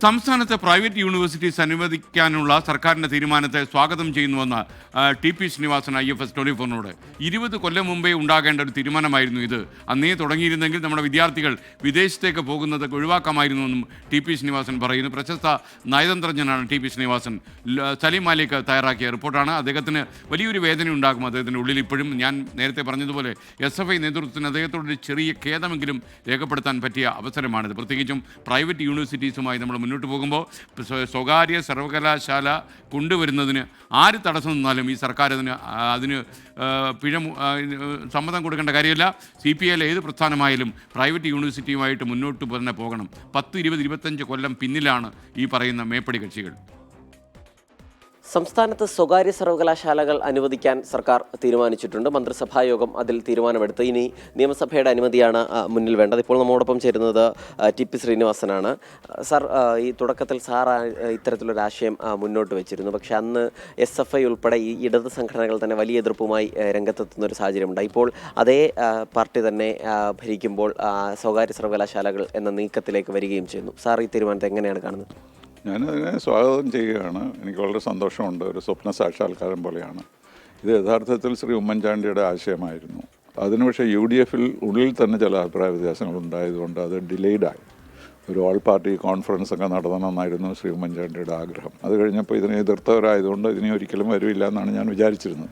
സംസ്ഥാനത്തെ private universities അനുവദിക്കാനുള്ള സർക്കാരിൻ്റെ തീരുമാനത്തെ സ്വാഗതം ചെയ്യുന്നുവെന്ന് ടി.പി. ശ്രീനിവാസൻ IFS 24നോട് 20 കൊല്ലം മുമ്പേ ഉണ്ടാകേണ്ട ഒരു തീരുമാനമായിരുന്നു ഇത്. അന്നേ തുടങ്ങിയിരുന്നെങ്കിൽ നമ്മുടെ വിദ്യാർത്ഥികൾ വിദേശത്തേക്ക് പോകുന്നതൊക്കെ ഒഴിവാക്കാമായിരുന്നുവെന്നും ടി.പി. ശ്രീനിവാസൻ പറയുന്നു. പ്രശസ്ത നയതന്ത്രജ്ഞനാണ് ടി.പി. ശ്രീനിവാസൻ. സലീം മാലിക് തയ്യാറാക്കിയ റിപ്പോർട്ടാണ്. അദ്ദേഹത്തിന് വലിയൊരു വേദന ഉണ്ടാകും അദ്ദേഹത്തിൻ്റെ ഉള്ളിൽ ഇപ്പോഴും. ഞാൻ നേരത്തെ പറഞ്ഞതുപോലെ SFI നേതൃത്വത്തിന് അദ്ദേഹത്തോടൊരു ചെറിയ ഖേദമെങ്കിലും രേഖപ്പെടുത്താൻ പറ്റിയ അവസരമാണിത്. പ്രത്യേകിച്ചും പ്രൈവറ്റ് യൂണിവേഴ്സിറ്റീസുമായി നമ്മൾ മുന്നോട്ട് പോകുമ്പോൾ സ്വകാര്യ സർവകലാശാല കൊണ്ടുവരുന്നതിന് ആര് തടസ്സം നിന്നാലും ഈ സർക്കാർ അതിന് സമ്മതം കൊടുക്കേണ്ട കാര്യമില്ല. CPI ഏത് പ്രസ്ഥാനമായാലും പ്രൈവറ്റ് യൂണിവേഴ്സിറ്റിയുമായിട്ട് മുന്നോട്ട് തന്നെ പോകണം. 10, 20, 25 കൊല്ലം പിന്നിലാണ് ഈ പറയുന്ന മേപ്പടി കക്ഷികൾ. സംസ്ഥാനത്ത് സ്വകാര്യ സർവകലാശാലകൾ അനുവദിക്കാൻ സർക്കാർ തീരുമാനിച്ചിട്ടുണ്ട്. മന്ത്രിസഭാ യോഗം അതിൽ തീരുമാനമെടുത്ത് ഇനി നിയമസഭയുടെ അനുമതിയാണ് മുന്നിൽ വേണ്ടത്. ഇപ്പോൾ നമ്മോടൊപ്പം ചേരുന്നത് ടി.പി. ശ്രീനിവാസനാണ്. സാർ, ഈ തുടക്കത്തിൽ സാർ ഇത്തരത്തിലൊരു ആശയം മുന്നോട്ട് വെച്ചിരുന്നു. പക്ഷേ അന്ന് SFI ഉൾപ്പെടെ ഈ ഇടത് സംഘടനകൾ തന്നെ വലിയ എതിർപ്പുമായി രംഗത്തെത്തുന്ന ഒരു സാഹചര്യമുണ്ട്. ഇപ്പോൾ അതേ പാർട്ടി തന്നെ ഭരിക്കുമ്പോൾ സ്വകാര്യ സർവകലാശാലകൾ എന്ന നീക്കത്തിലേക്ക് വരികയും ചെയ്യുന്നു. സാർ ഈ തീരുമാനത്തെ എങ്ങനെയാണ് കാണുന്നത്? ഞാനതിനെ സ്വാഗതം ചെയ്യുകയാണ്. എനിക്ക് വളരെ സന്തോഷമുണ്ട്. ഒരു സ്വപ്ന സാക്ഷാത്കാരം പോലെയാണ് ഇത്. യഥാർത്ഥത്തിൽ ശ്രീ ഉമ്മൻചാണ്ടിയുടെ ആശയമായിരുന്നു. അതിന് പക്ഷേ UDFൽ ഉള്ളിൽ തന്നെ ചില അഭിപ്രായ വ്യത്യാസങ്ങൾ ഉണ്ടായതുകൊണ്ട് അത് ഡിലേഡായി. ഒരു ഓൾ പാർട്ടി കോൺഫറൻസ് ഒക്കെ നടത്തണമെന്നായിരുന്നു ശ്രീ ഉമ്മൻചാണ്ടിയുടെ ആഗ്രഹം. അത് കഴിഞ്ഞപ്പോൾ ഇതിനെ എതിർത്തവരായതുകൊണ്ട് ഇതിനെ ഒരിക്കലും വരില്ല എന്നാണ് ഞാൻ വിചാരിച്ചിരുന്നത്.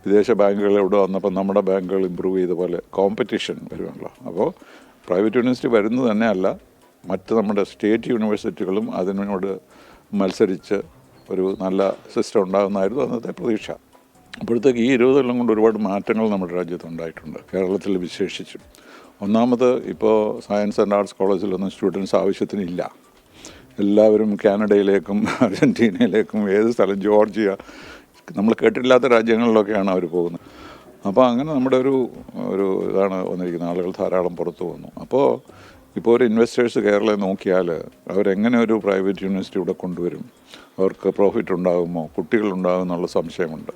വിദേശ ബാങ്കുകൾ ഇവിടെ വന്നപ്പോൾ നമ്മുടെ ബാങ്കുകൾ ഇമ്പ്രൂവ് ചെയ്ത പോലെ കോമ്പറ്റീഷൻ വരുമല്ലോ. അപ്പോൾ പ്രൈവറ്റ് യൂണിവേഴ്സിറ്റി വരുന്നത് തന്നെയല്ല, മറ്റ് നമ്മുടെ സ്റ്റേറ്റ് യൂണിവേഴ്സിറ്റികളും അതിനോട് മത്സരിച്ച് ഒരു നല്ല സിസ്റ്റം ഉണ്ടാകുന്നതായിരുന്നു അന്നത്തെ പ്രതീക്ഷ. അപ്പോഴത്തേക്ക് ഈ 20 കൊല്ലം കൊണ്ട് ഒരുപാട് മാറ്റങ്ങൾ നമ്മുടെ രാജ്യത്ത് ഉണ്ടായിട്ടുണ്ട്, കേരളത്തിൽ വിശേഷിച്ചും. ഒന്നാമത്, ഇപ്പോൾ സയൻസ് ആൻഡ് ആർട്സ് കോളേജിലൊന്നും സ്റ്റുഡൻസ് ആവശ്യത്തിനില്ല. എല്ലാവരും കാനഡയിലേക്കും അർജൻറ്റീനയിലേക്കും ഏത് സ്ഥലം, ജോർജിയ, നമ്മൾ കേട്ടിട്ടില്ലാത്ത രാജ്യങ്ങളിലൊക്കെയാണ് അവർ പോകുന്നത്. അപ്പോൾ അങ്ങനെ നമ്മുടെ ഒരു ഇതാണ് വന്നിരിക്കുന്നത്. ആളുകൾ ധാരാളം പുറത്തു വന്നു. അപ്പോൾ ഇപ്പോൾ ഒരു ഇൻവെസ്റ്റേഴ്സ് കേരളം നോക്കിയാൽ അവരെങ്ങനെ ഒരു പ്രൈവറ്റ് യൂണിവേഴ്സിറ്റി ഇവിടെ കൊണ്ടുവരും, അവർക്ക് പ്രോഫിറ്റ് ഉണ്ടാകുമോ, കുട്ടികളുണ്ടാകും എന്നുള്ള സംശയമുണ്ട്.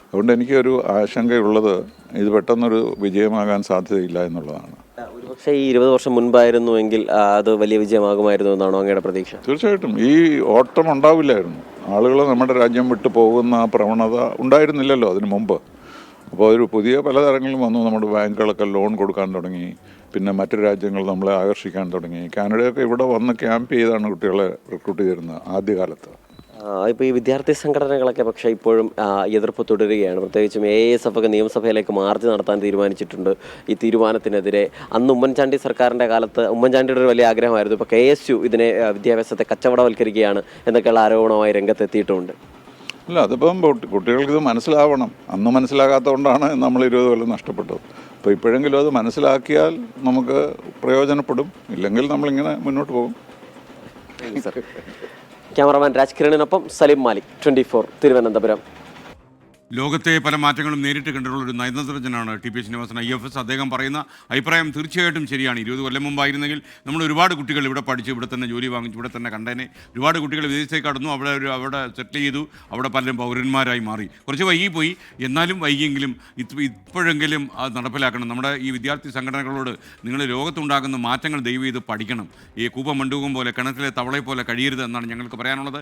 അതുകൊണ്ട് എനിക്കൊരു ആശങ്കയുള്ളത് ഇത് പെട്ടെന്നൊരു വിജയമാകാൻ സാധ്യതയില്ല എന്നുള്ളതാണ്. പക്ഷേ ഈ 20 വർഷം മുൻപായിരുന്നുവെങ്കിൽ അത് വലിയ വിജയമാകുമായിരുന്നു എന്നാണോ അങ്ങയുടെ പ്രതീക്ഷ? തീർച്ചയായിട്ടും ഈ ഓട്ടം ഉണ്ടാവില്ലായിരുന്നു. ആളുകൾ നമ്മുടെ രാജ്യം വിട്ടു പോകുന്ന പ്രവണത ഉണ്ടായിരുന്നില്ലല്ലോ അതിന് മുമ്പ്. അപ്പോൾ ഒരു പുതിയ പലതരങ്ങളും വന്നു. നമ്മുടെ ബാങ്കുകളൊക്കെ ലോൺ കൊടുക്കാൻ തുടങ്ങി. പിന്നെ മറ്റു രാജ്യങ്ങൾ നമ്മളെ ആകർഷിക്കാൻ തുടങ്ങി. കാനഡയൊക്കെ ഇവിടെ വന്ന് ക്യാമ്പ് ചെയ്താണ് കുട്ടികളെ റിക്രൂട്ട് ചെയ്യുന്നത് ആദ്യകാലത്ത്. ഇപ്പോൾ ഈ വിദ്യാർത്ഥി സംഘടനകളൊക്കെ പക്ഷേ ഇപ്പോഴും എതിർപ്പ് തുടരുകയാണ്. പ്രത്യേകിച്ചും ASF ഒക്കെ നിയമസഭയിലേക്ക് മാർച്ച് നടത്താൻ തീരുമാനിച്ചിട്ടുണ്ട് ഈ തീരുമാനത്തിനെതിരെ. അന്ന് ഉമ്മൻചാണ്ടി സർക്കാരിൻ്റെ കാലത്ത് ഉമ്മൻചാണ്ടിയുടെ ഒരു വലിയ ആഗ്രഹമായിരുന്നു. ഇപ്പോൾ KSU ഇതിനെ വിദ്യാഭ്യാസത്തെ കച്ചവടവൽക്കരിക്കുകയാണ് എന്നൊക്കെയുള്ള ആരോപണമായി രംഗത്തെത്തിയിട്ടുമുണ്ട്. അല്ല, അതിപ്പം കുട്ടികൾക്കിത് മനസ്സിലാവണം. അന്ന് മനസ്സിലാകാത്തതുകൊണ്ടാണ് നമ്മൾ 20 കൊല്ലം നഷ്ടപ്പെട്ടത്. അപ്പോൾ ഇപ്പോഴെങ്കിലും അത് മനസ്സിലാക്കിയാൽ നമുക്ക് പ്രയോജനപ്പെടും. ഇല്ലെങ്കിൽ നമ്മളിങ്ങനെ മുന്നോട്ട് പോകും. ക്യാമറമാൻ രാജ്കിരണിനൊപ്പം സലീം മാലിക്, 24 തിരുവനന്തപുരം. ലോകത്തെ പല മാറ്റങ്ങളും നേരിട്ട് കണ്ടിട്ടുള്ള ഒരു നയതന്ത്രജ്ഞനാണ് ടി.പി. ശ്രീനിവാസൻ IFS. അദ്ദേഹം പറയുന്ന അഭിപ്രായം തീർച്ചയായിട്ടും ശരിയാണ്. 20 കൊല്ലം മുമ്പായിരുന്നെങ്കിൽ നമ്മൾ ഒരുപാട് കുട്ടികൾ ഇവിടെ പഠിച്ച് ഇവിടെ തന്നെ ജോലി വാങ്ങിച്ച് ഇവിടെ തന്നെ കണ്ടേനെ. ഒരുപാട് കുട്ടികൾ വിദേശത്തേക്ക് കടന്നു, അവിടെ സെറ്റിൽ ചെയ്തു, അവിടെ പലരും പൗരന്മാരായി മാറി. കുറച്ച് വൈകിപ്പോയി, എന്നാലും വൈകിയെങ്കിലും ഇപ്പോഴെങ്കിലും അത് നടപ്പിലാക്കണം. നമ്മുടെ ഈ വിദ്യാർത്ഥി സംഘടനകളോട് നിങ്ങൾ ലോകത്തുണ്ടാകുന്ന മാറ്റങ്ങൾ ദയവ് ചെയ്ത് പഠിക്കണം. ഈ കൂപ മണ്ടൂകം പോലെ കിണറ്റിലെ തവളയെ പോലെ കഴിയരുത് എന്നാണ് ഞങ്ങൾക്ക് പറയാനുള്ളത്.